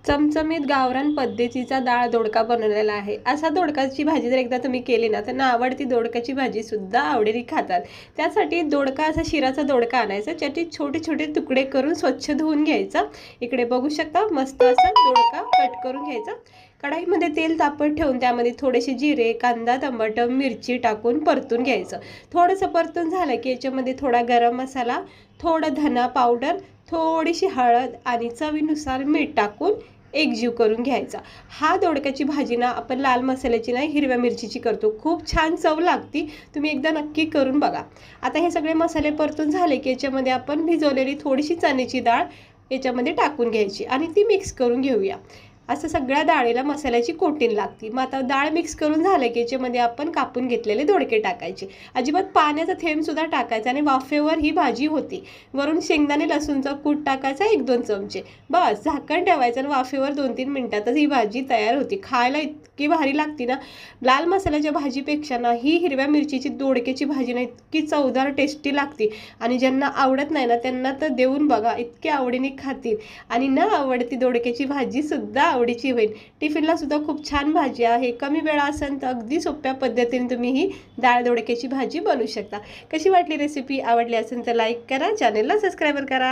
चमचमीत गावरान पद्धतीचा डाळ दोडका बनवलेला आहे। असा दोडकाची भाजी जर एकदा तुम्ही केली ना, त्यांना आवडती दोडकाची भाजी सुद्धा आवडीने खातात। त्यासाठी दोडका असा शिराचा दोडका आणायचा, त्याचे छोटे छोटे तुकडे करून स्वच्छ धुवून घ्यायचा। इकडे बघू शकता मस्त असा दोडका कट करून घ्यायचा। कढाईमध्ये तेल तापत ठेवून त्यामध्ये थोडेसे जिरे, कांदा, टमाटर, मिरची टाकून परतून घ्यायचं। थोडंसं परतून झालं की याच्यामध्ये थोडा गरम मसाला, थोडा धना पावडर, थोडीशी हळद आणि चवीनुसार मीठ टाकून एकजीव करून घ्यायचा। हा दोडक्याची भाजी ना आपण लाल मसाल्याची नाही, हिरव्या मिरचीची करतो। खूप छान चव लागती, तुम्ही एकदा नक्की करून बघा। आता हे सगळे मसाले परतून झाले की याच्यामध्ये आपण भिजवलेली थोडीशी चण्याची डाळ याच्यामध्ये टाकून घ्यायची आणि ती मिक्स करून घेऊया। असं सगळ्या डाळीला मसाल्याची कोटिंग लागते। मग आता डाळ मिक्स करून झालं की याच्यामध्ये आपण कापून घेतलेले दोडके टाकायचे। अजिबात पाण्याचा थेंब सुद्धा टाकायचा आणि वाफेवर ही भाजी होती। वरून शेंगदाणे लसूणचा कूट टाकायचा 1-2 चमचे, बस झाकण ठेवायचं आणि वाफेवर 2-3 मिनिटातच ही भाजी तयार होती। खायला इतकी भारी लागते ना, लाल मसाल्याच्या भाजीपेक्षा ना ही हिरव्या मिरचीची दोडक्याची भाजी ना इतकी चवदार टेस्टी लागते। आणि ज्यांना आवडत नाही ना त्यांना तर देऊन बघा, इतके आवडीने खातील आणि न आवडती दोडक्याची भाजी सुद्धा आवडीची होईल। टिफिनला सुद्धा खूप छान भाजी आहे। कमी वेळा असेल तर अगदी सोप्या पद्धतीने तुम्ही ही डाळ दोडक्याची भाजी बनवू शकता। कशी वाटली रेसिपी? आवडली असेल तर लाईक करा, चॅनलला सबस्क्राईब करा।